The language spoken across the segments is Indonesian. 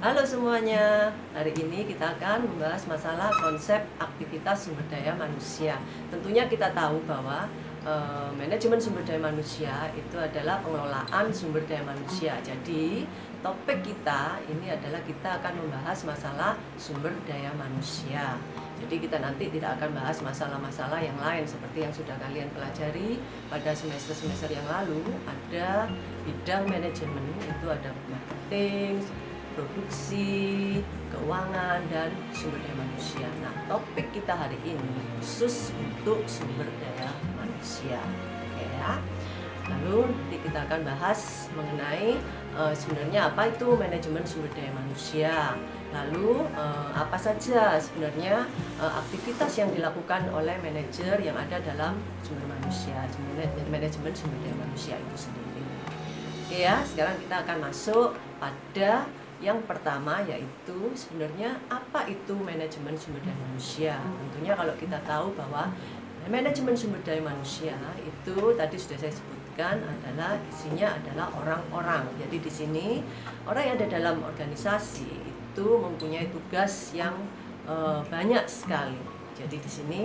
Halo semuanya, hari ini kita akan membahas masalah konsep aktivitas sumber daya manusia. Tentunya kita tahu bahwa manajemen sumber daya manusia itu adalah pengelolaan sumber daya manusia. Jadi topik kita ini adalah kita akan membahas masalah sumber daya manusia. Jadi kita nanti tidak akan bahas masalah-masalah yang lain seperti yang sudah kalian pelajari pada semester-semester yang lalu. Ada bidang manajemen, itu ada marketing, produksi, keuangan, dan sumber daya manusia. Nah, topik kita hari ini khusus untuk sumber daya manusia. Oke ya. Lalu nanti kita akan bahas mengenai sebenarnya apa itu manajemen sumber daya manusia. Lalu apa saja sebenarnya aktivitas yang dilakukan oleh manajer yang ada dalam sumber manusia, manajemen sumber daya manusia itu sendiri. Oke ya, sekarang kita akan masuk pada yang pertama, yaitu sebenarnya apa itu manajemen sumber daya manusia. Tentunya kalau kita tahu bahwa manajemen sumber daya manusia itu tadi sudah saya sebutkan adalah isinya adalah orang-orang. Jadi di sini orang yang ada dalam organisasi itu mempunyai tugas yang banyak sekali. Jadi di sini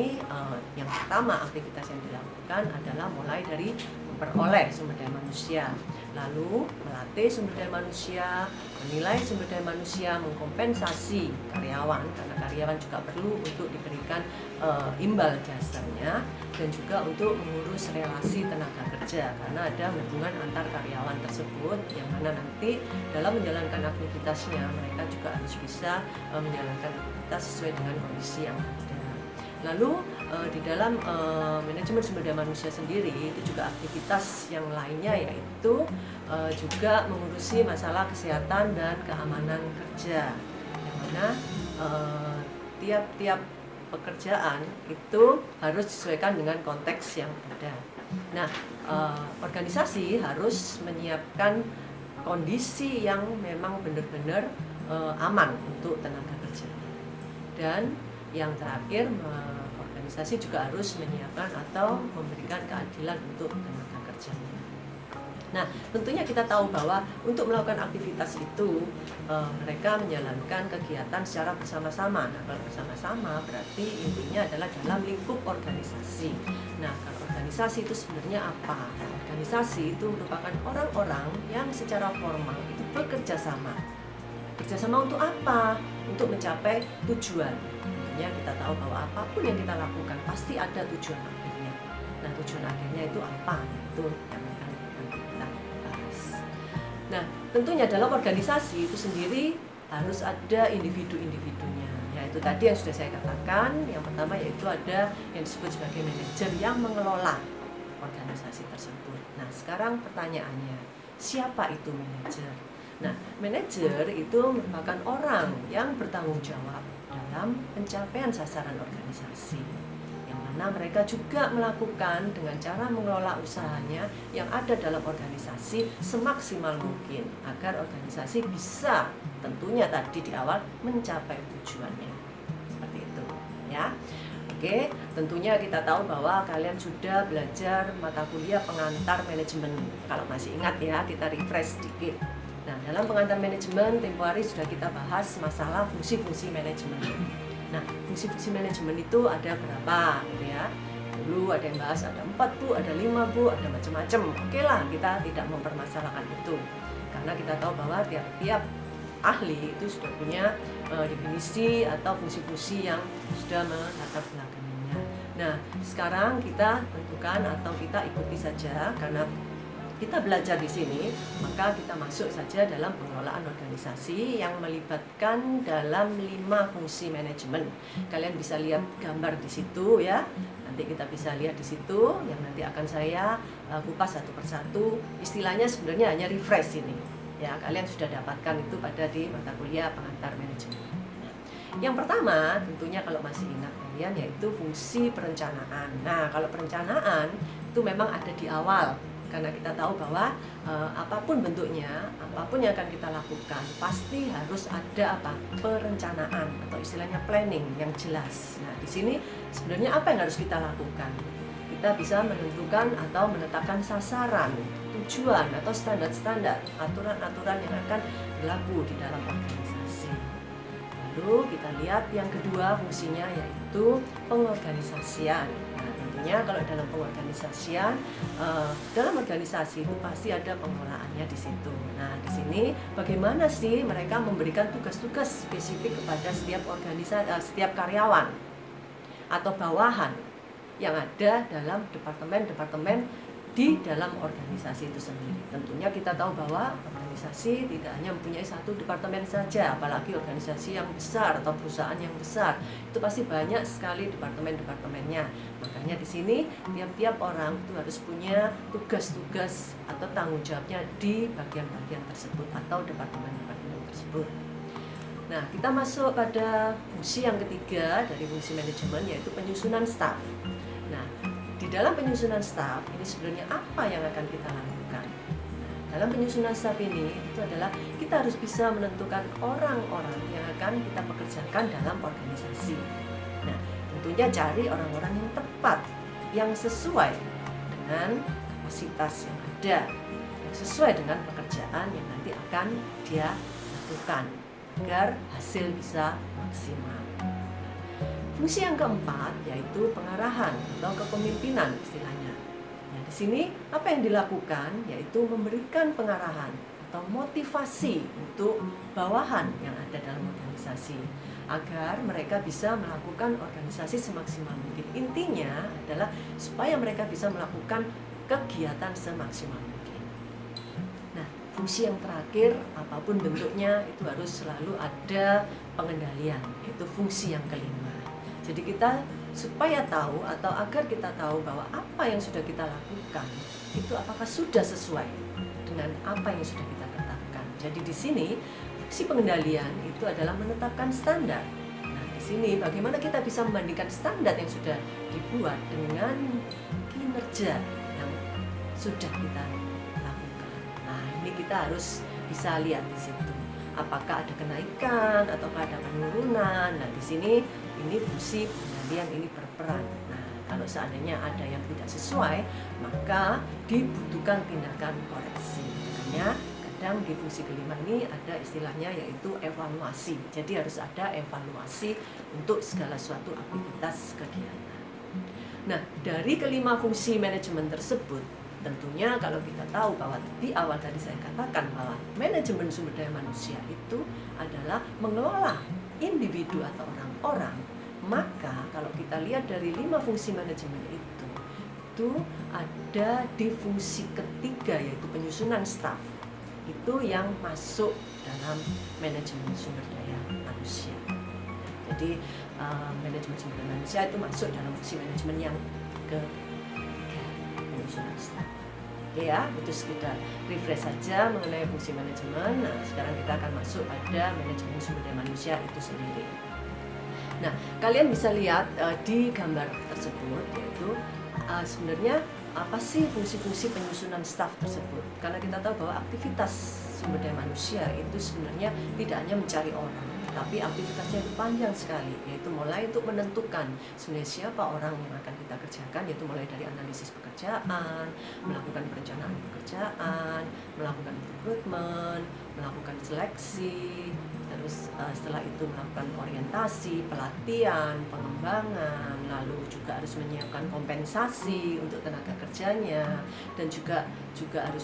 yang pertama aktivitas yang dilakukan adalah mulai dari memperoleh sumber daya manusia, lalu melatih sumber daya manusia, menilai sumber daya manusia, mengkompensasi karyawan karena karyawan juga perlu untuk diberikan imbal jasanya, dan juga untuk mengurus relasi tenaga kerja karena ada hubungan antar karyawan tersebut yang mana nanti dalam menjalankan aktivitasnya mereka juga harus bisa menjalankan aktivitas sesuai dengan kondisi yang ada. Lalu di dalam manajemen sumber daya manusia sendiri itu juga aktivitas yang lainnya, yaitu juga mengurusi masalah kesehatan dan keamanan kerja, yang mana tiap-tiap pekerjaan itu harus disesuaikan dengan konteks yang ada. Nah, organisasi harus menyiapkan kondisi yang memang benar-benar aman untuk tenaga kerja. Dan yang terakhir, organisasi juga harus menyiapkan atau memberikan keadilan untuk tenaga kerjanya. Nah, tentunya kita tahu bahwa untuk melakukan aktivitas itu mereka menjalankan kegiatan secara bersama-sama. Nah, kalau bersama-sama berarti intinya adalah dalam lingkup organisasi. Nah, kalau organisasi itu sebenarnya apa? Nah, organisasi itu merupakan orang-orang yang secara formal itu bekerja sama. Bekerja sama untuk apa? Untuk mencapai tujuan. Tentunya kita tahu bahwa apapun yang kita lakukan pasti ada tujuan akhirnya. Nah, tujuan akhirnya itu apa? Itu yang akan kita bahas. Nah, tentunya dalam organisasi itu sendiri harus ada individu-individunya. Yaitu tadi yang sudah saya katakan, yang pertama yaitu ada yang disebut sebagai manajer yang mengelola organisasi tersebut. Nah, sekarang pertanyaannya, siapa itu manajer? Nah, manajer itu merupakan orang yang bertanggung jawab dalam pencapaian sasaran organisasi, yang mana mereka juga melakukan dengan cara mengelola usahanya yang ada dalam organisasi semaksimal mungkin agar organisasi bisa tentunya tadi di awal mencapai tujuannya. Seperti itu ya. Oke, tentunya kita tahu bahwa kalian sudah belajar mata kuliah pengantar manajemen. Kalau masih ingat ya, kita refresh sedikit. Nah, dalam pengantar manajemen tempo hari sudah kita bahas masalah fungsi-fungsi manajemen. Nah, fungsi-fungsi manajemen itu ada berapa gitu ya. Dulu ada yang bahas ada 4 Bu, ada 5 Bu, ada macam-macam. Oke lah, kita tidak mempermasalahkan itu. Karena kita tahu bahwa tiap-tiap ahli itu sudah punya definisi atau fungsi-fungsi yang sudah melatar belakanginya. Nah, sekarang kita tentukan atau kita ikuti saja karena kita belajar di sini, maka kita masuk saja dalam pengelolaan organisasi yang melibatkan dalam 5 fungsi manajemen. Kalian bisa lihat gambar di situ ya. Nanti kita bisa lihat di situ yang nanti akan saya kupas satu persatu. Istilahnya sebenarnya hanya refresh ini. Ya, kalian sudah dapatkan itu pada di mata kuliah pengantar manajemen. Nah, yang pertama tentunya kalau masih ingat kalian yaitu fungsi perencanaan. Nah, kalau perencanaan itu memang ada di awal. Karena kita tahu bahwa apapun bentuknya, apapun yang akan kita lakukan, pasti harus ada apa? Perencanaan atau istilahnya planning yang jelas. Nah, di sini sebenarnya apa yang harus kita lakukan? Kita bisa menentukan atau menetapkan sasaran, tujuan atau standar-standar, aturan-aturan yang akan berlaku di dalam organisasi. Lalu kita lihat yang kedua fungsinya yaitu pengorganisasian. Nah, tentunya kalau dalam pengorganisasian, dalam organisasi itu pasti ada pengelolaannya di situ. Nah, di sini bagaimana sih mereka memberikan tugas-tugas spesifik kepada setiap organisasi, setiap karyawan atau bawahan yang ada dalam departemen-departemen di dalam organisasi itu sendiri. Tentunya kita tahu bahwa organisasi tidak hanya mempunyai satu departemen saja, apalagi organisasi yang besar atau perusahaan yang besar. Itu pasti banyak sekali departemen-departemennya. Makanya di sini tiap-tiap orang itu harus punya tugas-tugas atau tanggung jawabnya di bagian-bagian tersebut atau departemen-departemen tersebut. Nah, kita masuk pada fungsi yang ketiga dari fungsi manajemen, yaitu penyusunan staf. Nah, di dalam penyusunan staf ini sebenarnya apa yang akan kita lakukan? Nah, dalam penyusunan staf ini itu adalah kita harus bisa menentukan orang-orang yang akan kita pekerjakan dalam organisasi. Nah, tentunya cari orang-orang yang tepat, yang sesuai dengan kapasitas yang ada, yang sesuai dengan pekerjaan yang nanti akan dia lakukan, agar hasil bisa maksimal. Fungsi yang keempat yaitu pengarahan atau kepemimpinan istilahnya. Nah, di sini apa yang dilakukan yaitu memberikan pengarahan atau motivasi untuk bawahan yang ada dalam organisasi agar mereka bisa melakukan organisasi semaksimal mungkin. Intinya adalah supaya mereka bisa melakukan kegiatan semaksimal mungkin. Nah, fungsi yang terakhir apapun bentuknya itu harus selalu ada pengendalian, itu fungsi yang kelima. Jadi kita supaya tahu atau agar kita tahu bahwa apa yang sudah kita lakukan itu apakah sudah sesuai dengan apa yang sudah kita katakan. Jadi di sini fungsi pengendalian itu adalah menetapkan standar. Nah, di sini bagaimana kita bisa membandingkan standar yang sudah dibuat dengan kinerja yang sudah kita lakukan. Nah, ini kita harus bisa lihat di situ. Apakah ada kenaikan ataukah ada penurunan? Nah, di sini ini fungsi pengendalian ini berperan. Nah, kalau seandainya ada yang tidak sesuai, maka dibutuhkan tindakan koreksi. Makanya kadang di fungsi kelima ini ada istilahnya yaitu evaluasi. Jadi harus ada evaluasi untuk segala suatu aktivitas kegiatan. Nah, dari kelima fungsi manajemen tersebut, tentunya kalau kita tahu bahwa di awal tadi saya katakan bahwa manajemen sumber daya manusia itu adalah mengelola individu atau orang-orang, maka kalau kita lihat dari 5 fungsi manajemen itu ada di fungsi ketiga yaitu penyusunan staf. Itu yang masuk dalam manajemen sumber daya manusia. Jadi manajemen sumber daya manusia itu masuk dalam fungsi manajemen yang ketiga, penyusunan staf. Oke ya, itu sekedar refresh saja mengenai fungsi manajemen. Nah, sekarang kita akan masuk pada manajemen sumber daya manusia itu sendiri. Nah, kalian bisa lihat di gambar tersebut yaitu sebenarnya apa sih fungsi-fungsi penyusunan staf tersebut? Karena kita tahu bahwa aktivitas sumber daya manusia itu sebenarnya tidak hanya mencari orang, tapi aktivitasnya itu panjang sekali, yaitu mulai untuk menentukan sebenarnya siapa orang yang akan kita kerjakan, yaitu mulai dari analisis pekerjaan, melakukan perencanaan pekerjaan, melakukan rekrutmen, melakukan seleksi, terus setelah itu melakukan orientasi, pelatihan, pengembangan, lalu juga harus menyiapkan kompensasi untuk tenaga kerjanya, dan juga harus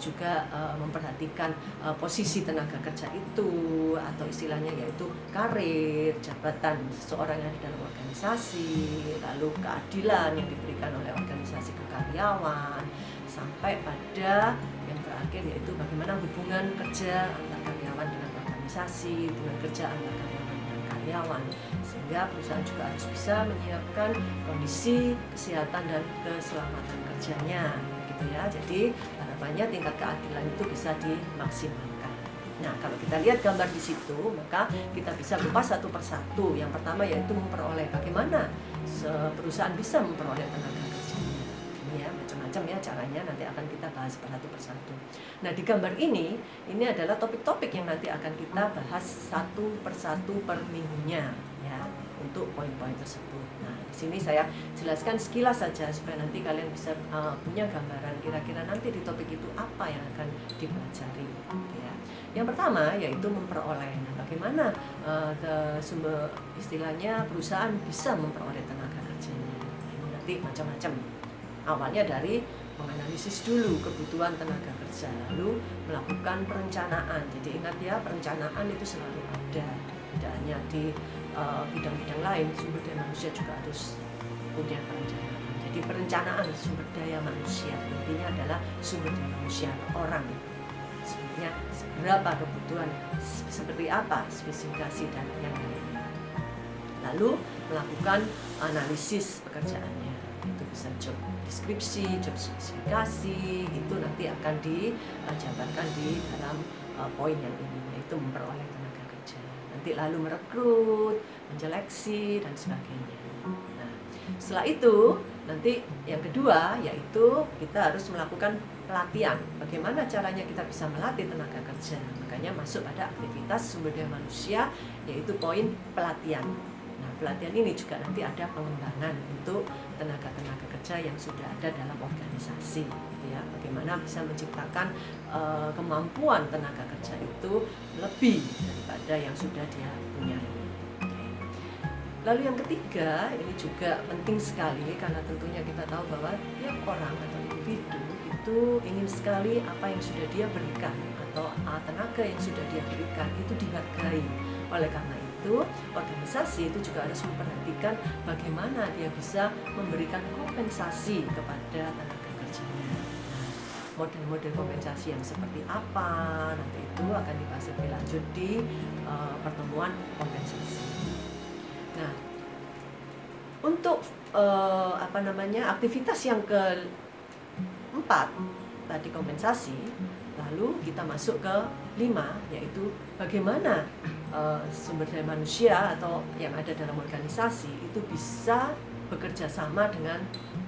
memperhatikan posisi tenaga kerja itu atau istilahnya yaitu karir, jabatan seseorang yang ada dalam organisasi, lalu keadilan yang diberikan oleh organisasi ke karyawan, sampai pada yang terakhir yaitu bagaimana hubungan kerja antar karyawan dengan organisasi, hubungan kerja antar karyawan dengan karyawan, sehingga perusahaan juga harus bisa menyiapkan kondisi kesehatan dan keselamatan kerjanya, gitu ya. Jadi harapannya tingkat keadilan itu bisa dimaksimalkan. Nah, kalau kita lihat gambar di situ, maka kita bisa kupas satu persatu. Yang pertama yaitu memperoleh bagaimana perusahaan bisa memperoleh tenaga kerjanya. Ini ya, macam-macam ya caranya, nanti akan kita bahas satu persatu. Nah, di gambar ini adalah topik-topik yang nanti akan kita bahas satu persatu per minggunya. ya untuk poin-poin tersebut. Nah, di sini saya jelaskan sekilas saja supaya nanti kalian bisa punya gambaran kira-kira nanti di topik itu apa yang akan dipelajari. Ya. Yang pertama yaitu memperoleh. Nah, bagaimana sumber istilahnya perusahaan bisa memperoleh tenaga kerjanya. Ini nanti macam-macam. Awalnya dari menganalisis dulu kebutuhan tenaga kerja, lalu melakukan perencanaan. Jadi ingat ya, perencanaan itu selalu ada, tidak hanya di bidang-bidang lain, sumber daya manusia juga harus punya perencanaan. Jadi perencanaan sumber daya manusia intinya adalah sumber daya manusia orang. Sebenarnya berapa kebutuhan, seperti apa spesifikasi dan yang lain. Lalu melakukan analisis pekerjaannya, itu bisa job deskripsi, job spesifikasi, itu nanti akan dijabarkan di dalam poin yang ini, yaitu memperoleh tenaga kerja. Nanti lalu merekrut, menyeleksi dan sebagainya. Nah, setelah itu nanti yang kedua yaitu kita harus melakukan pelatihan. Bagaimana caranya kita bisa melatih tenaga kerja? Makanya masuk pada aktivitas sumber daya manusia, yaitu poin pelatihan. Nah, pelatihan ini juga nanti ada pengembangan untuk tenaga-tenaga kerja yang sudah ada dalam organisasi, ya. Bagaimana bisa menciptakan kemampuan tenaga kerja itu lebih daripada yang sudah dia punyai. Lalu yang ketiga, ini juga penting sekali karena tentunya kita tahu bahwa tiap orang atau individu itu ingin sekali apa yang sudah dia berikan atau tenaga yang sudah dia berikan itu dihargai. Oleh karena itu, organisasi itu juga harus memperhatikan bagaimana dia bisa memberikan kompensasi kepada tenaga kerjanya. Nah, model-model kompensasi yang seperti apa nanti itu akan dibahas lebih lanjut di pertemuan kompensasi. Nah, untuk aktivitas yang keempat tadi kompensasi, lalu kita masuk ke 5 yaitu bagaimana sumber daya manusia atau yang ada dalam organisasi itu bisa bekerja sama dengan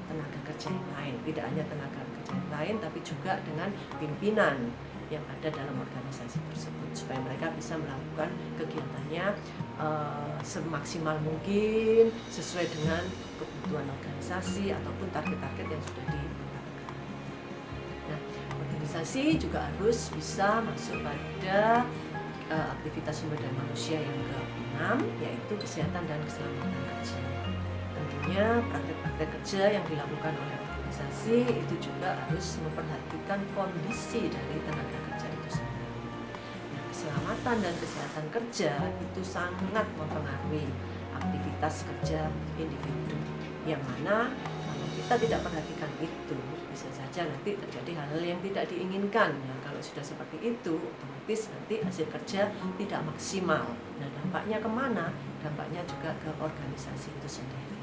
tenaga kerja yang lain, tidak hanya tenaga kerja yang lain tapi juga dengan pimpinan yang ada dalam organisasi tersebut supaya mereka bisa melakukan kegiatannya semaksimal mungkin sesuai dengan kebutuhan organisasi ataupun target-target yang sudah ditetapkan. Nah, organisasi juga harus bisa masuk pada aktivitas sumber daya manusia yang ke-6 yaitu kesehatan dan keselamatan kerja. Tentunya praktek-praktek kerja yang dilakukan oleh organisasi itu juga harus memperhatikan kondisi dari tenaga kerja itu sendiri. Nah, keselamatan dan kesehatan kerja itu sangat mempengaruhi aktivitas kerja individu, yang mana kalau kita tidak perhatikan itu bisa saja nanti terjadi hal-hal yang tidak diinginkan. Nah, kalau sudah seperti itu otomatis nanti hasil kerja tidak maksimal. Nah, dampaknya kemana? Dampaknya juga ke organisasi itu sendiri.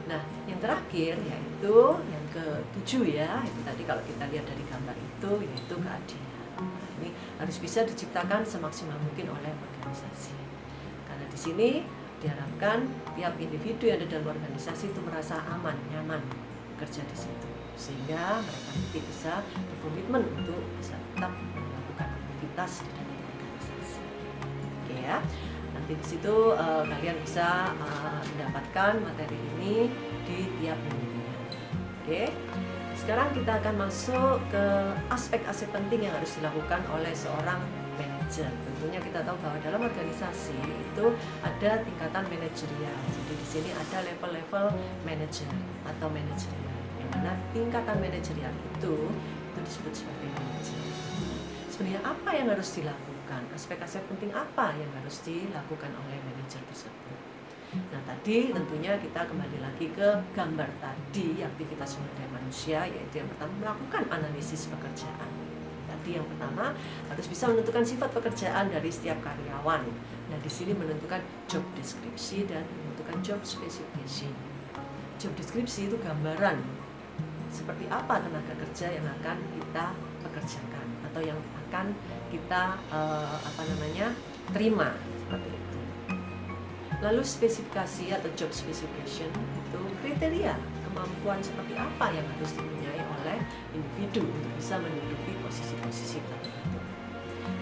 Nah, yang terakhir yaitu yang ke-7 ya, itu tadi kalau kita lihat dari gambar itu yaitu keadilan. Nah, ini harus bisa diciptakan semaksimal mungkin oleh organisasi. Karena di sini diharapkan tiap individu yang ada dalam organisasi itu merasa aman, nyaman bekerja di situ, sehingga mereka nanti bisa berkomitmen untuk bisa tetap melakukan aktivitas di dalam organisasi. Oke ya. Nanti di situ kalian bisa mendapatkan materi ini di tiap minggunya. Oke. Sekarang kita akan masuk ke aspek-aspek penting yang harus dilakukan oleh seorang manajer. Tentunya kita tahu bahwa dalam organisasi itu ada tingkatan manajerial. Jadi di sini ada level-level manajer atau manajerial. Yang mana tingkatan manajerial itu disebut sebagai manajer. Sebenarnya apa yang harus dilakukan? Aspek-aspek penting apa yang harus dilakukan oleh manajer tersebut? Nah, tadi tentunya kita kembali lagi ke gambar tadi, aktivitas sumber daya manusia, yaitu yang pertama melakukan analisis pekerjaan. Tadi yang pertama harus bisa menentukan sifat pekerjaan dari setiap karyawan. Nah, di sini menentukan job deskripsi dan menentukan job specification. Job deskripsi itu gambaran seperti apa tenaga kerja yang akan kita pekerjakan atau yang akan kita terima seperti itu. Lalu spesifikasi atau job specification itu kriteria kemampuan seperti apa yang harus dipunyai oleh individu untuk bisa menduduki posisi-posisi tertentu.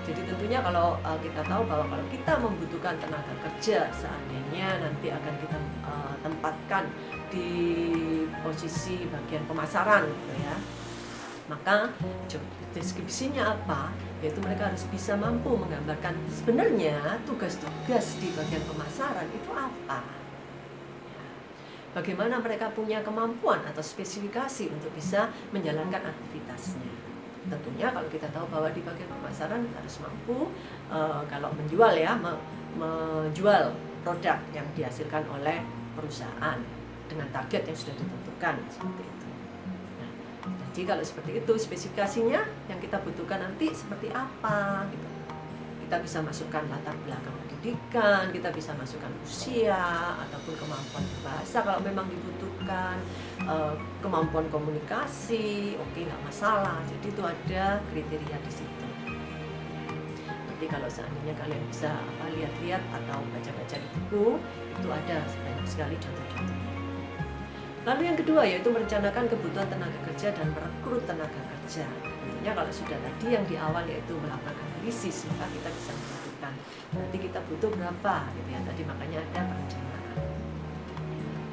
Jadi tentunya kalau kita tahu bahwa kalau kita membutuhkan tenaga kerja, seandainya nanti akan kita tempatkan di posisi bagian pemasaran gitu ya, maka job deskripsinya apa? Yaitu mereka harus bisa mampu menggambarkan sebenarnya tugas-tugas di bagian pemasaran itu apa. Bagaimana mereka punya kemampuan atau spesifikasi untuk bisa menjalankan aktivitasnya. Tentunya kalau kita tahu bahwa di bagian pemasaran harus mampu kalau menjual ya, menjual produk yang dihasilkan oleh perusahaan dengan target yang sudah ditentukan seperti itu. Nah, jadi kalau seperti itu spesifikasinya yang kita butuhkan nanti seperti apa gitu. Kita bisa masukkan latar belakang pendidikan, kita bisa masukkan usia ataupun kemampuan berbahasa kalau memang dibutuhkan, kemampuan komunikasi, oke, nggak masalah. Jadi itu ada kriteria di situ. Nanti kalau seandainya kalian bisa lihat-lihat atau baca-baca di buku, itu ada banyak sekali contoh-contohnya. Lalu yang kedua yaitu merencanakan kebutuhan tenaga kerja dan merekrut tenaga kerja. Tentunya kalau sudah tadi yang di awal yaitu melakukan analisis, maka kita bisa menentukan nanti kita butuh berapa gitu ya. Tadi makanya ada perencanaan.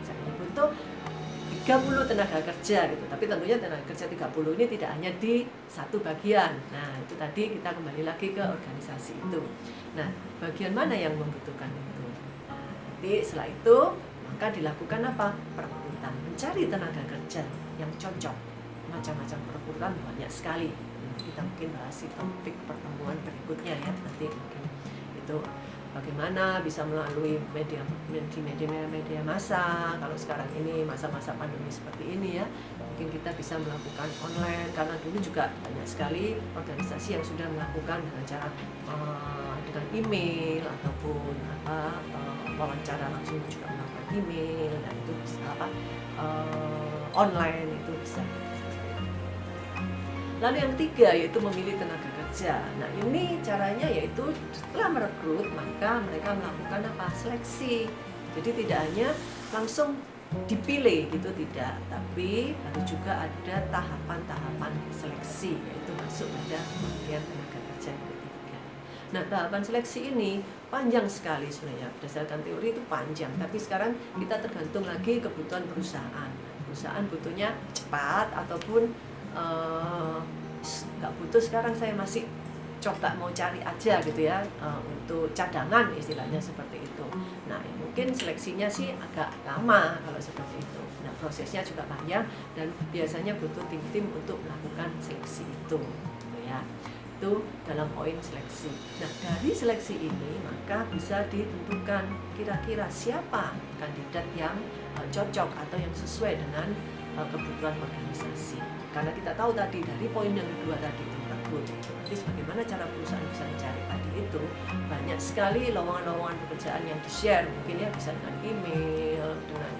Saya butuh 30 tenaga kerja gitu. Tapi tentunya tenaga kerja 30 ini tidak hanya di satu bagian. Nah, itu tadi kita kembali lagi ke organisasi itu. Nah, bagian mana yang membutuhkan itu? Nah, nanti setelah itu maka dilakukan apa? Perekrutan, mencari tenaga kerja yang cocok. Macam-macam perekrutan banyak sekali. Kita mungkin bahas di topik pertemuan berikutnya ya, nanti mungkin itu bagaimana bisa melalui media massa. Kalau sekarang ini masa-masa pandemi seperti ini ya, mungkin kita bisa melakukan online, karena dulu juga banyak sekali organisasi yang sudah melakukan dengan cara dengan email ataupun wawancara langsung juga melakukan email. Nah itu bisa online itu bisa. Lalu yang ketiga yaitu memilih tenaga kerja. Nah ini caranya yaitu setelah merekrut maka mereka melakukan seleksi. Jadi tidak hanya langsung dipilih gitu, tidak, tapi harus juga ada tahapan-tahapan seleksi, yaitu masuk pada bagian tenaga kerja yang ketiga. Nah tahapan seleksi ini panjang sekali sebenarnya, berdasarkan teori itu panjang, tapi sekarang kita tergantung lagi kebutuhan perusahaan. Perusahaan butuhnya cepat ataupun nggak butuh, sekarang saya masih coba mau cari aja gitu ya, untuk cadangan istilahnya seperti itu. Nah mungkin seleksinya sih agak lama kalau seperti itu. Nah prosesnya juga panjang dan biasanya butuh tim-tim untuk melakukan seleksi itu gitu ya. Itu dalam poin seleksi. Nah dari seleksi ini maka bisa ditentukan kira-kira siapa kandidat yang cocok atau yang sesuai dengan kebutuhan organisasi. Karena kita tahu tadi dari poin yang kedua tadi itu rekrut, otomatis bagaimana cara perusahaan bisa mencari tadi itu, banyak sekali lowongan-lowongan pekerjaan yang di-share, mungkin ya bisa dengan email, dengan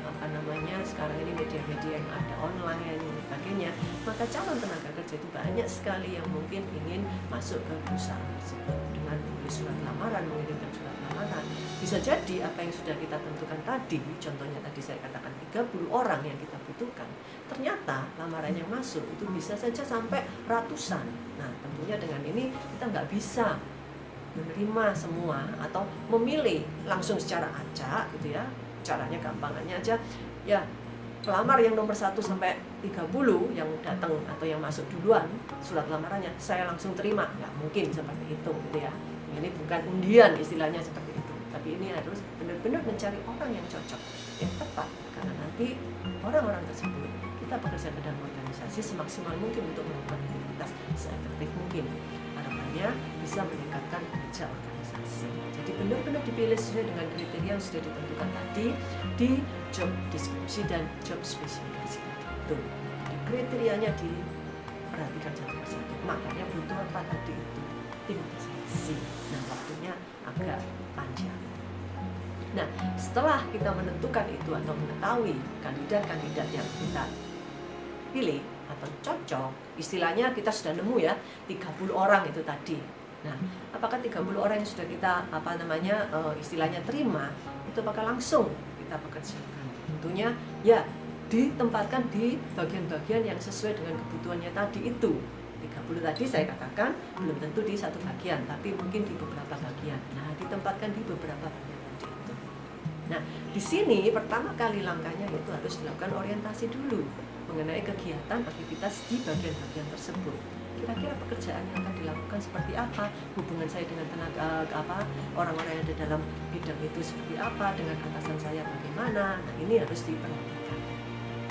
sekarang ini media-media yang ada online dan sebagainya. Maka calon tenaga kerja itu banyak sekali yang mungkin ingin masuk ke perusahaan tersebut dengan menulis surat lamaran, mengirimkan surat lamaran. Bisa jadi apa yang sudah kita tentukan tadi, contohnya tadi saya katakan 30 orang yang kita butuhkan, ternyata lamaran yang masuk itu bisa saja sampai ratusan. Nah tentunya dengan ini kita nggak bisa menerima semua atau memilih langsung secara acak gitu ya. Caranya gampangannya aja ya, pelamar yang nomor 1 sampai 30 yang datang atau yang masuk duluan surat lamarannya saya langsung terima, nggak mungkin seperti itu gitu ya. Ini bukan undian istilahnya seperti itu, tapi ini harus benar-benar mencari orang yang cocok, yang tepat, karena nanti orang-orang tersebut kita bekerja dalam organisasi semaksimal mungkin untuk melakukan aktivitas seefektif mungkin. Harapannya bisa meningkatkan kinerja organisasi. Jadi benar-benar dipilih sesuai dengan kriteria yang sudah ditentukan tadi di job deskripsi dan job spesifikasi itu. Jadi kriterianya diperhatikan satu persatu. Makanya butuh apa tadi itu? Tim seleksi. Nah waktunya agak panjang. Nah setelah kita menentukan itu atau mengetahui kandidat-kandidat yang kita pilih atau cocok, istilahnya kita sudah nemu ya 30 orang itu tadi. Nah, apakah 30 orang yang sudah kita istilahnya terima itu apakah langsung kita pekerjakan? Tentunya ya ditempatkan di bagian-bagian yang sesuai dengan kebutuhannya tadi itu. 30 20 tadi saya katakan belum tentu di satu bagian, tapi mungkin di beberapa bagian. Nah, ditempatkan di beberapa bagian tadi itu. Nah, di sini pertama kali langkahnya itu harus dilakukan orientasi dulu mengenai kegiatan aktivitas di bagian-bagian tersebut. Kira-kira pekerjaan yang akan dilakukan seperti apa, hubungan saya dengan tenaga orang-orang yang ada dalam bidang itu seperti apa, dengan atasan saya bagaimana. Nah, ini harus diperhatikan.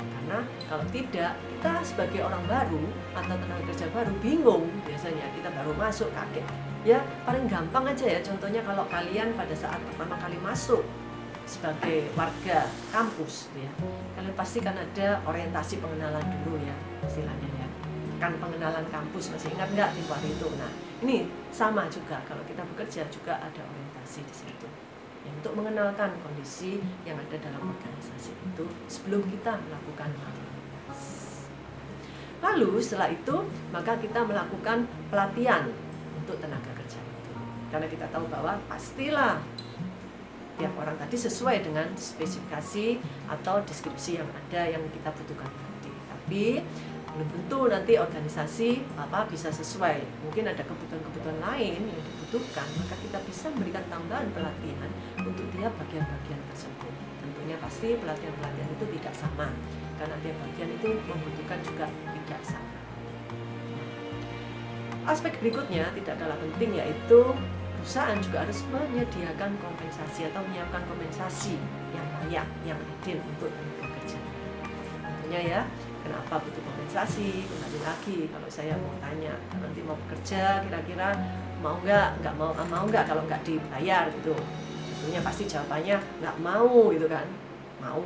Karena kalau tidak, kita sebagai orang baru atau tenaga kerja baru bingung, biasanya kita baru masuk kaget. Ya, paling gampang aja ya, contohnya kalau kalian pada saat pertama kali masuk sebagai warga kampus ya, kalian pasti kan ada orientasi pengenalan dulu ya, istilahnya ya, kan pengenalan kampus, masih ingat nggak tempo hari itu? Nah, ini sama juga kalau kita bekerja juga ada orientasi di situ ya, untuk mengenalkan kondisi yang ada dalam organisasi itu sebelum kita melakukan aktivitas. Lalu setelah itu maka kita melakukan pelatihan untuk tenaga kerja itu, karena kita tahu bahwa pastilah tiap orang tadi sesuai dengan spesifikasi atau deskripsi yang ada yang kita butuhkan tadi. Tapi belum tentu nanti organisasi bisa sesuai. Mungkin ada kebutuhan-kebutuhan lain yang dibutuhkan, maka kita bisa memberikan tambahan pelatihan untuk tiap bagian-bagian tersebut. Tentunya pasti pelatihan-pelatihan itu tidak sama, karena tiap bagian itu membutuhkan juga tidak sama. Aspek berikutnya tidak kalah penting yaitu perusahaan juga harus menyediakan kompensasi atau menyiapkan kompensasi yang layak, yang adil untuk tenaga kerja. Tentunya ya, kenapa butuh kompensasi? Kembali lagi, kalau saya mau tanya, nanti mau bekerja, kira-kira mau nggak kalau nggak dibayar gitu. Tentunya pasti jawabannya nggak mau gitu kan. Mau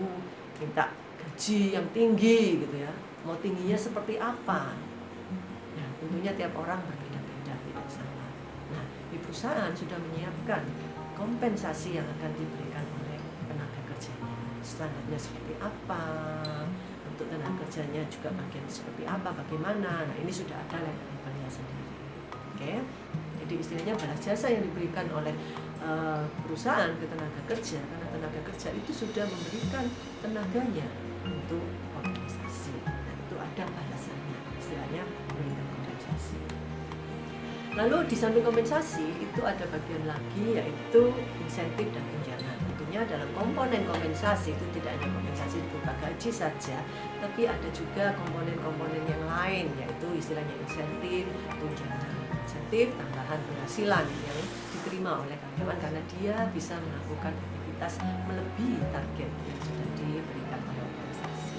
minta gaji yang tinggi gitu ya. Mau tingginya seperti apa? Nah, tentunya tiap orang berbeda-beda, tidak sama. Nah, di perusahaan sudah menyiapkan kompensasi yang akan diberikan oleh tenaga kerjanya. Standarnya seperti apa, untuk tenaga kerjanya juga bagian seperti apa, bagaimana. Nah, ini sudah ada level-levelnya sendiri. Oke, jadi istilahnya balas jasa yang diberikan oleh perusahaan ke tenaga kerja, karena tenaga kerja itu sudah memberikan tenaganya untuk organisasi. Nah, itu ada balasannya, istilahnya memberikan kompensasi. Lalu di samping kompensasi itu ada bagian lagi yaitu insentif dan tunjangan. Tentunya dalam komponen kompensasi itu tidak hanya kompensasi berupa gaji saja, tapi ada juga komponen-komponen yang lain yaitu istilahnya insentif, tunjangan. Insentif tambahan penghasilan yang diterima oleh karyawan karena dia bisa melakukan aktivitas melebihi target yang sudah diberikan oleh organisasi.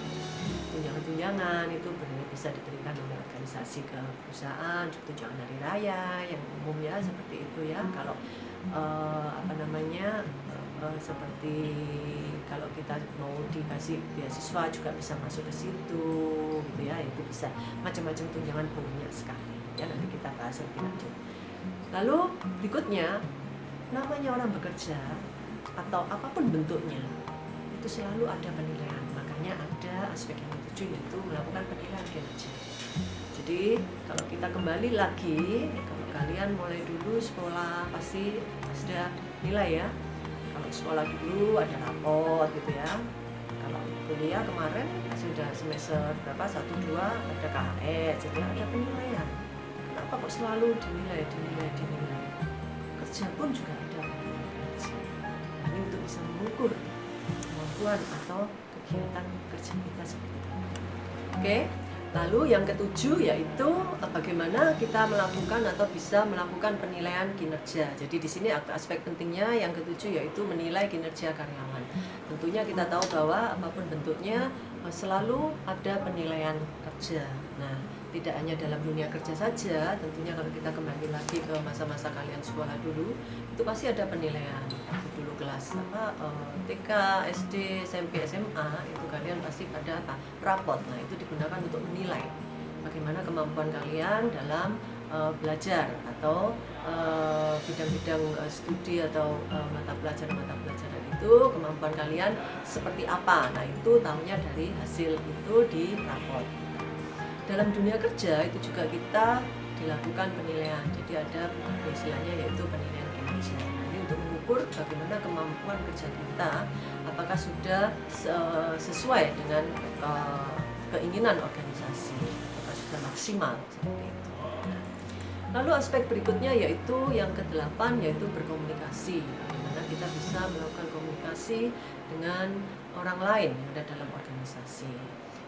Tunjangan-tunjangan itu bisa diberikan oleh organisasi ke perusahaan, tunjangan hari raya yang umum ya seperti itu ya. Kalau seperti kalau kita mau dikasih beasiswa juga bisa masuk ke situ gitu ya, itu bisa macam-macam tunjangan banyak sekali ya, nanti kita bahas lebih lanjut. Lalu berikutnya, namanya orang bekerja atau apapun bentuknya itu selalu ada penilaian, makanya ada aspek yang ketujuh yaitu melakukan penilaian kinerja. Jadi kalau kita kembali lagi, kalau kalian mulai dulu sekolah pasti ada nilai ya. Kalau sekolah dulu ada rapot gitu ya. Kalau kuliah kemarin sudah semester berapa 1, 2 ada KHS, jadi ada penilaian. Kenapa kok selalu dinilai? Kerja pun juga ada penilaian. Nah, ini untuk bisa mengukur kemampuan atau kegiatan kerja kita seperti itu. Oke. Lalu yang ketujuh yaitu bagaimana kita melakukan atau bisa melakukan penilaian kinerja. Jadi di sini aspek pentingnya yang ketujuh yaitu menilai kinerja karyawan. Tentunya kita tahu bahwa apapun bentuknya selalu ada penilaian kerja. Nah, tidak hanya dalam dunia kerja saja, tentunya kalau kita kembali lagi ke masa-masa kalian sekolah dulu, itu pasti ada penilaian. Dulu kelas TK, SD, SMP, SMA, itu kalian pasti pada rapot. Nah, itu digunakan untuk menilai bagaimana kemampuan kalian dalam belajar atau bidang-bidang studi atau mata pelajaran itu, kemampuan kalian seperti apa. Nah, itu tahunya dari hasil itu di rapot. Dalam dunia kerja itu juga kita dilakukan penilaian, jadi ada istilahnya yaitu penilaian kinerja. Nah, ini untuk mengukur bagaimana kemampuan kerja kita, apakah sudah sesuai dengan keinginan organisasi, apakah sudah maksimal seperti itu. Lalu aspek berikutnya yaitu yang ke-8, yaitu berkomunikasi. Bagaimana kita bisa melakukan komunikasi dengan orang lain yang ada dalam organisasi.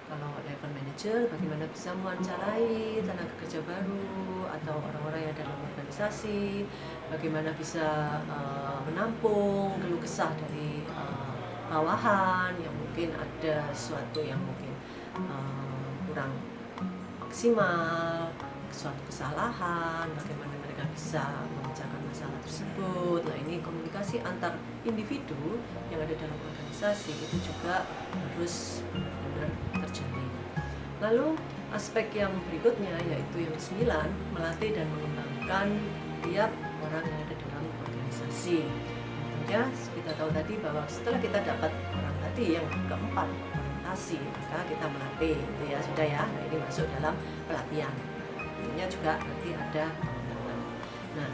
Kalau level manager, bagaimana bisa mewawancarai tenaga kerja baru atau orang-orang yang ada dalam organisasi, bagaimana bisa menampung keluh kesah dari bawahan yang mungkin ada sesuatu yang mungkin kurang maksimal, suatu kesalahan, bagaimana mereka bisa memecahkan masalah tersebut. Nah, ini komunikasi antar individu yang ada dalam organisasi itu juga harus benar-benar terjalin. Lalu aspek yang berikutnya yaitu yang ke-9, melatih dan mengembangkan tiap orang yang ada dalam organisasi. Tentunya kita tahu tadi bahwa setelah kita dapat orang tadi yang keempat, orientasi, maka kita melatih, itu ya sudah ya. Nah, ini masuk dalam pelatihan. Tentunya juga nanti ada pengembangan. Nah,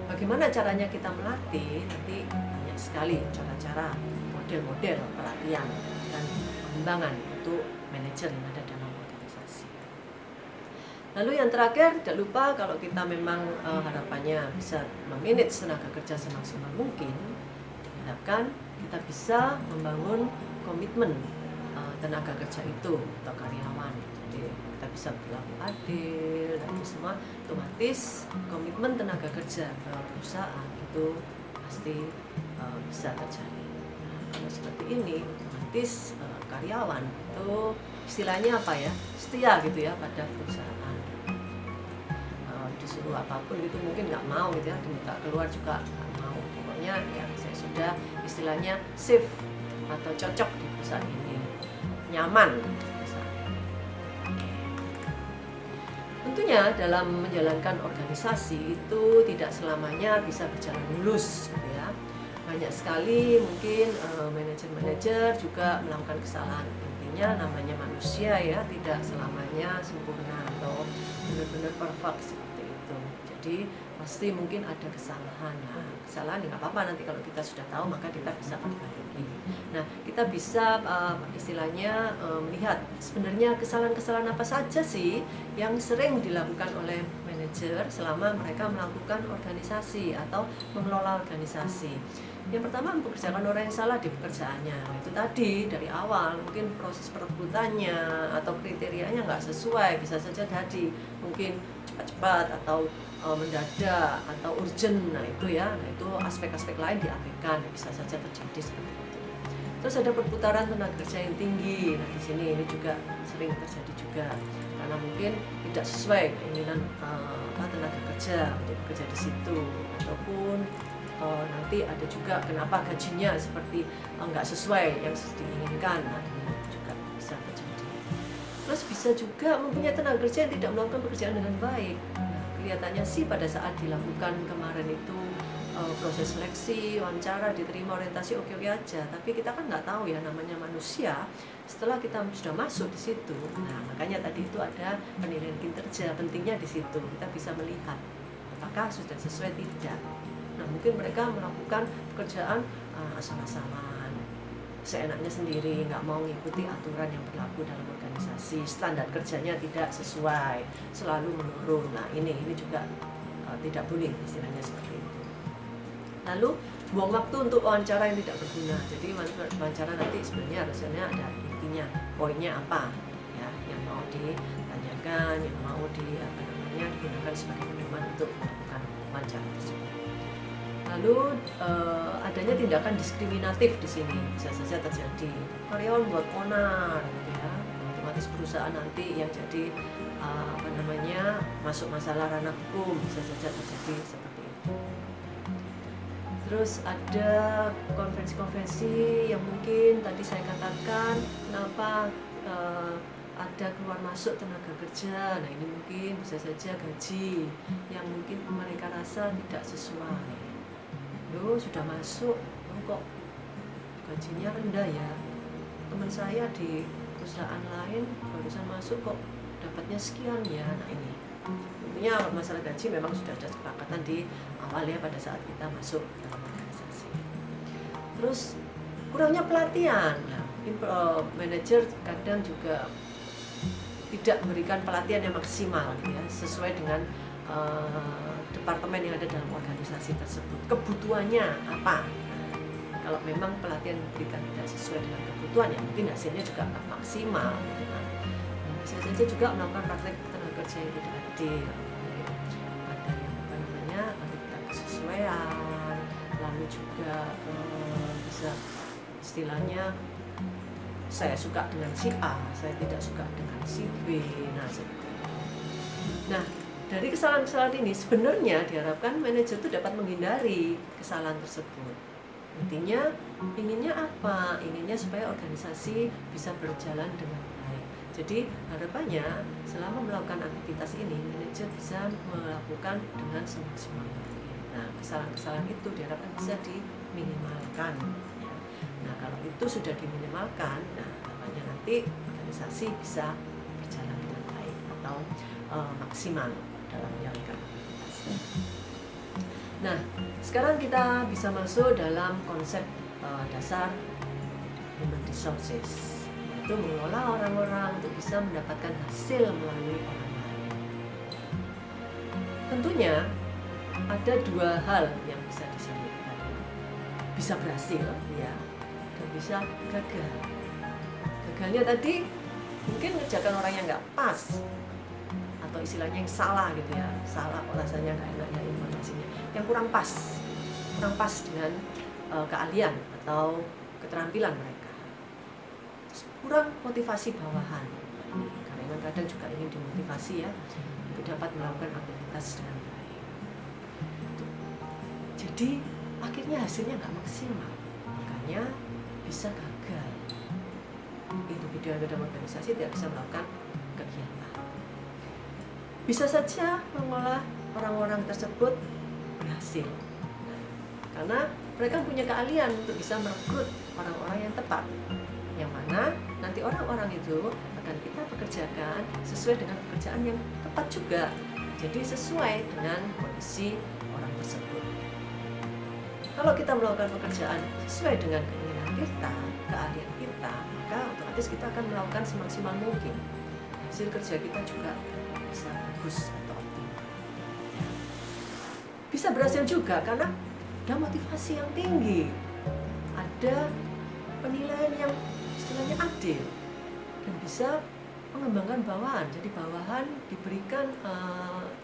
bagaimana caranya kita melatih? Nanti banyak sekali cara-cara, model-model pelatihan dan pengembangan untuk manajer yang ada dalam organisasi. Lalu yang terakhir, tidak lupa kalau kita memang harapannya bisa memanage tenaga kerja semaksimal mungkin, diharapkan kita bisa membangun komitmen tenaga kerja itu atau karyawan. Jadi kita bisa berlaku adil dan itu semua, otomatis komitmen tenaga kerja ke perusahaan itu pasti bisa terjadi. Nah, kalau seperti ini, otomatis karyawan itu istilahnya apa ya, setia gitu ya pada perusahaan. Disuruh apapun gitu mungkin nggak mau gitu ya, diminta keluar juga nggak mau. Pokoknya ya saya sudah istilahnya safe atau cocok di perusahaan ini, nyaman di perusahaan. Tentunya dalam menjalankan organisasi itu tidak selamanya bisa berjalan mulus gitu ya. Banyak sekali mungkin manajer-manajer juga melakukan kesalahan. Intinya namanya manusia ya, tidak selamanya sempurna atau benar-benar perfect seperti itu. Jadi pasti mungkin ada kesalahan. Nah, kesalahan nggak apa-apa, nanti kalau kita sudah tahu maka kita bisa perbaiki. Nah, kita bisa istilahnya melihat sebenarnya kesalahan-kesalahan apa saja sih yang sering dilakukan oleh manajer selama mereka melakukan organisasi atau mengelola organisasi. Yang pertama, mempekerjakan orang yang salah di pekerjaannya. Nah, itu tadi dari awal mungkin proses perekrutannya atau kriterianya nggak sesuai, bisa saja tadi mungkin cepat-cepat atau mendadak atau urgent. Nah itu ya, nah itu aspek-aspek lain diabaikan, bisa saja terjadi seperti itu. Terus ada perputaran tenaga kerja yang tinggi. Nah di sini ini juga sering terjadi juga karena mungkin tidak sesuai keinginan tenaga kerja untuk bekerja di situ, ataupun nanti ada juga kenapa gajinya seperti nggak sesuai yang diinginkan. Nah ini juga bisa terjadi. Terus bisa juga mempunyai tenaga kerja yang tidak melakukan pekerjaan dengan baik. Nah, kelihatannya sih pada saat dilakukan kemarin itu proses seleksi, wawancara, diterima, orientasi oke-oke aja. Tapi kita kan nggak tahu ya, namanya manusia. Setelah kita sudah masuk di situ, nah makanya tadi itu ada penilaian kinerja. Pentingnya di situ kita bisa melihat apakah sudah sesuai tidak. Nah mungkin mereka melakukan pekerjaan asal-asalan, seenaknya sendiri, nggak mau mengikuti aturan yang berlaku dalam organisasi, standar kerjanya tidak sesuai, selalu menurun. Nah ini juga tidak boleh, istilahnya seperti itu. Lalu buang waktu untuk wawancara yang tidak berguna. Jadi wawancara nanti sebenarnya harusnya ada intinya, poinnya apa ya yang mau ditanyakan, yang mau digunakan sebagai pedoman untuk melakukan wawancara tersebut. Lalu adanya tindakan diskriminatif di sini bisa saja terjadi. Karyawan buat onar, gitu ya. Otomatis perusahaan nanti yang jadi masuk masalah ranah hukum, bisa saja terjadi seperti itu. Terus ada konvensi-konvensi yang mungkin tadi saya katakan, kenapa ada keluar masuk tenaga kerja. Nah ini mungkin bisa saja gaji yang mungkin mereka rasa tidak sesuai. Loh sudah masuk, kok gajinya rendah ya, teman saya di perusahaan lain barusan masuk kok dapatnya sekian ya. Nah ini tentunya masalah gaji memang sudah ada kesepakatan di awal ya pada saat kita masuk dalam organisasi. Terus kurangnya pelatihan. Nah manajer kadang juga tidak memberikan pelatihan yang maksimal gitu ya, sesuai dengan departemen yang ada dalam organisasi tersebut. Kebutuhannya apa? Nah, kalau memang pelatihan diberikan tidak sesuai dengan kebutuhan, ya mungkin hasilnya juga nggak maksimal gitu kan. Nah, bisa saja juga melakukan praktek tenaga kerja yang tidak adil, ada yang apa namanya tidak kesesuaian, lalu juga bisa istilahnya saya suka dengan si A, saya tidak suka dengan si B, nah seperti itu. Nah, dari kesalahan-kesalahan ini sebenarnya diharapkan manajer itu dapat menghindari kesalahan tersebut. Intinya, inginnya apa? Inginnya supaya organisasi bisa berjalan dengan baik. Jadi harapannya selama melakukan aktivitas ini, manajer bisa melakukan dengan semaksimal mungkin. Nah, kesalahan-kesalahan itu diharapkan bisa diminimalkan. Nah, kalau itu sudah diminimalkan, nah namanya nanti organisasi bisa berjalan dengan baik atau maksimal dalam menjalankan aktivitasnya. Nah, sekarang kita bisa masuk dalam konsep dasar human resources, yaitu mengelola orang-orang untuk bisa mendapatkan hasil melalui orang lain. Tentunya ada dua hal yang bisa disebutkan, bisa berhasil ya, dan bisa gagal. Gagalnya tadi mungkin ngerjakan orang yang nggak pas, atau istilahnya yang salah gitu ya, salah kok rasanya nggak enak ya informasinya, yang kurang pas dengan keahlian atau keterampilan mereka, kurang motivasi bawahan. Karena kadang juga ingin dimotivasi ya untuk dapat melakukan aktivitas dengan baik. Jadi akhirnya hasilnya nggak maksimal, makanya bisa gagal. Individu yang ada dalam organisasi tidak bisa melakukan kegiatan. Bisa saja mengolah orang-orang tersebut berhasil, karena mereka punya keahlian untuk bisa merekrut orang-orang yang tepat, yang mana nanti orang-orang itu akan kita pekerjakan sesuai dengan pekerjaan yang tepat juga, jadi sesuai dengan kondisi orang tersebut. Kalau kita melakukan pekerjaan sesuai dengan keinginan kita, keahlian kita, maka otomatis kita akan melakukan semaksimal mungkin. Hasil kerja kita juga bisa bagus atau optimal. Bisa berhasil juga karena ada motivasi yang tinggi, ada penilaian yang istilahnya adil, dan bisa mengembangkan bawahan. Jadi bawahan diberikan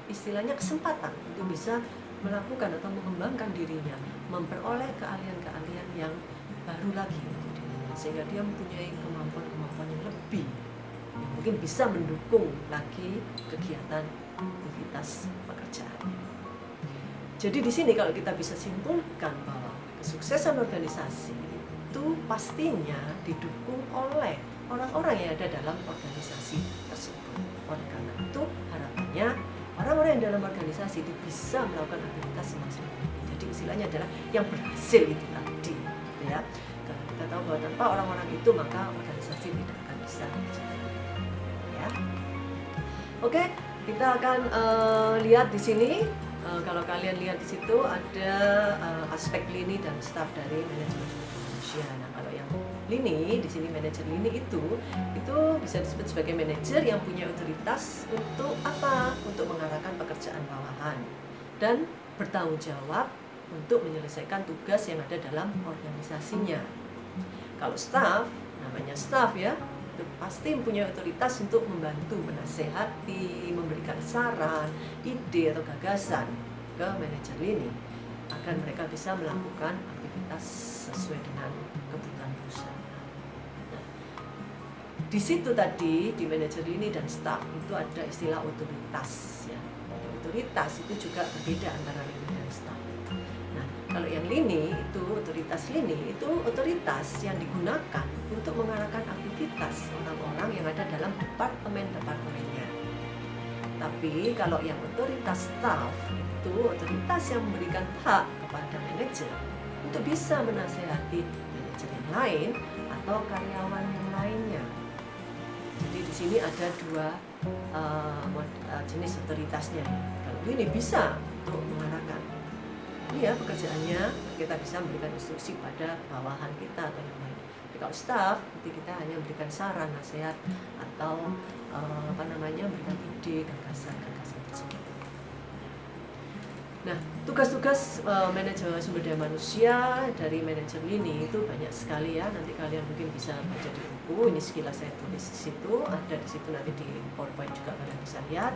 istilahnya kesempatan untuk bisa melakukan atau mengembangkan dirinya, memperoleh keahlian-keahlian yang baru lagi untuk dirinya, sehingga dia mempunyai kemampuan-kemampuan yang lebih, yang mungkin bisa mendukung lagi kegiatan aktivitas pekerjaannya. Jadi di sini kalau kita bisa simpulkan bahwa kesuksesan organisasi itu pastinya didukung oleh orang-orang yang ada dalam organisasi tersebut. Oleh karena itu harapannya orang-orang yang dalam organisasi itu bisa melakukan aktivitas semaksimal mungkin. Jadi istilahnya adalah yang berhasil itu tadi, gitu ya. Karena kita tahu bahwa tanpa orang-orang itu maka organisasi tidak akan bisa berjalan. Ya. Oke, kita akan lihat di sini. Kalau kalian lihat di situ ada aspek lini dan staf dari manajemen manusia. Nah, kalau yang lini di sini manajer lini itu bisa disebut sebagai manajer yang punya otoritas untuk apa? Untuk mengarahkan pekerjaan bawahan dan bertanggung jawab untuk menyelesaikan tugas yang ada dalam organisasinya. Kalau staf, namanya staf ya, itu pasti mempunyai otoritas untuk membantu, menasehati, memberikan saran, ide atau gagasan ke manajer lini agar mereka bisa melakukan aktivitas sesuai dengan kebutuhan perusahaan. Nah, di situ tadi di manajer lini dan staf itu ada istilah otoritas ya. Otoritas itu juga berbeda antara lini dan staf. Nah, kalau yang lini itu otoritas lini itu otoritas yang digunakan untuk mengarahkan aktivitas orang-orang yang ada dalam departemennya. Tapi kalau yang otoritas staf itu otoritas yang memberikan hak kepada manajer untuk bisa menasehati manajer yang lain atau karyawan yang lainnya. Jadi di sini ada dua jenis otoritasnya. Kalau ini bisa untuk mengarahkan, ini ya pekerjaannya, kita bisa memberikan instruksi pada bawahan kita atau yang lain. Tapi kalau staff, nanti kita hanya memberikan saran, nasihat, atau memberikan ide, gagasan tersebut. Nah, tugas-tugas manajemen sumber daya manusia dari manajer lini itu banyak sekali ya. Nanti kalian mungkin bisa baca di buku. Ini sekilas saya tulis di situ, ada di situ nanti di PowerPoint juga kalian bisa lihat.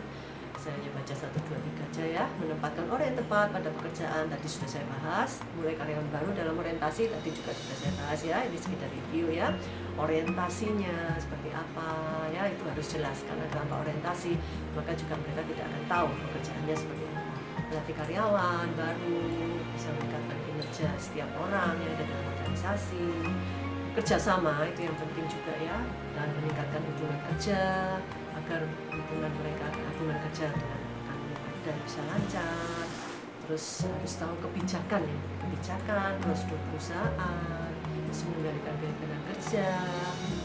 Saya hanya baca 1, 2, 3 aja ya. Menempatkan orang yang tepat pada pekerjaan tadi sudah saya bahas. Mulai karyawan baru dalam orientasi tadi juga sudah saya bahas ya. Ini sekedar review ya. Orientasinya seperti apa ya, itu harus jelas, karena tanpa orientasi maka juga mereka tidak akan tahu pekerjaannya seperti apa. Melatih karyawan baru, bisa meningkatkan kinerja setiap orang yang ada dalam organisasi. Kerjasama itu yang penting juga ya, dan meningkatkan hubungan kerja agar hubungan kerja dengan rekan yang ada bisa lancar. Terus harus tahu kebijakan prosedur perusahaan, bisa mengendalikan biaya tenaga kerja,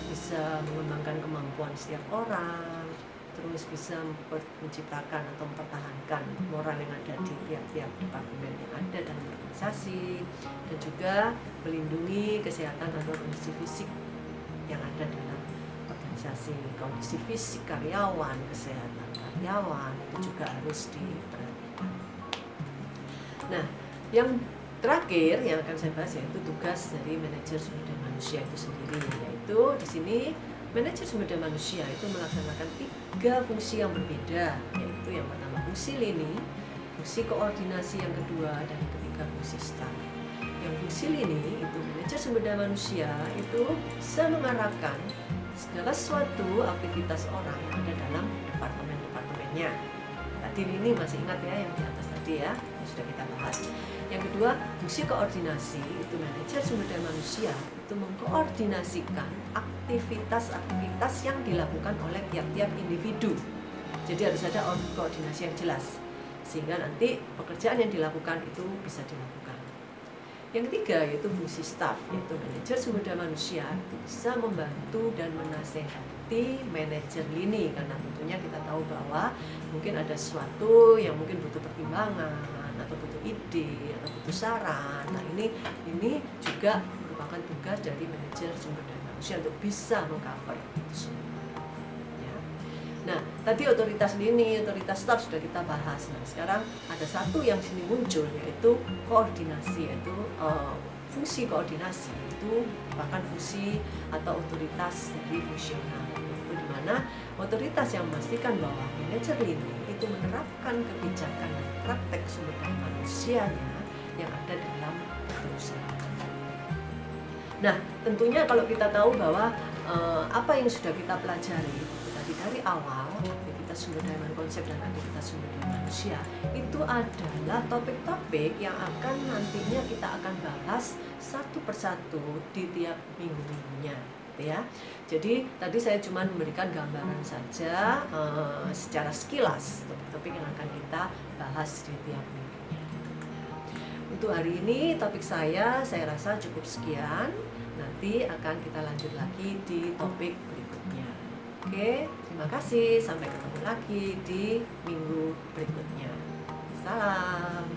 bisa mengembangkan kemampuan setiap orang, terus bisa menciptakan atau mempertahankan moral yang ada di tiap-tiap departemen yang ada dalam organisasi, dan juga melindungi kesehatan atau kondisi fisik yang ada dalam organisasi. Kondisi fisik karyawan, kesehatan karyawan itu juga harus diperhatikan. Nah, yang terakhir yang akan saya bahas yaitu tugas dari manajer sumber daya manusia itu sendiri, yaitu di sini manajer sumber daya manusia itu melaksanakan 3 fungsi yang berbeda, yaitu yang pertama fungsi lini, fungsi koordinasi yang kedua, dan yang ketiga fungsi staff. Yang fungsi lini itu manajer sumber daya manusia itu bisa mengarahkan segala suatu aktivitas orang yang ada dalam departemen-departemennya. Tadi lini masih ingat ya yang di atas tadi ya, yang sudah kita bahas. Yang kedua, fungsi koordinasi itu manajer sumber daya manusia itu mengkoordinasikan aktivitas-aktivitas yang dilakukan oleh tiap-tiap individu. Jadi harus ada koordinasi yang jelas sehingga nanti pekerjaan yang dilakukan itu bisa dilakukan. Yang ketiga yaitu fungsi staff, yaitu manajer sumber daya manusia itu bisa membantu dan menasehati manajer lini, karena tentunya kita tahu bahwa mungkin ada sesuatu yang mungkin butuh pertimbangan atau butuh ide atau butuh saran. Nah, ini juga merupakan tugas dari manajer sumber daya manusia untuk bisa mengcover itu semua. Ya. Nah, tadi otoritas lini, otoritas staff sudah kita bahas. Nah, sekarang ada satu yang sini muncul yaitu koordinasi, yaitu fungsi koordinasi itu merupakan fungsi atau otoritas dari fungsional, itu di mana otoritas yang memastikan bahwa manajer lini itu menerapkan kebijakan dan praktek sumber daya manusianya yang ada dalam perusahaan. Nah, tentunya kalau kita tahu bahwa apa yang sudah kita pelajari tadi dari awal, aktivitas sumber daya manusia, konsep dan aktivitas sumber daya manusia itu adalah topik-topik yang akan nantinya kita akan bahas satu persatu di tiap minggu-minggunya. Ya, jadi tadi saya cuma memberikan gambaran saja secara sekilas topik-topik yang akan kita bahas di tiap minggunya. Untuk hari ini topik saya rasa cukup sekian. Nanti akan kita lanjut lagi di topik berikutnya. Oke, terima kasih. Sampai ketemu lagi di minggu berikutnya. Salam.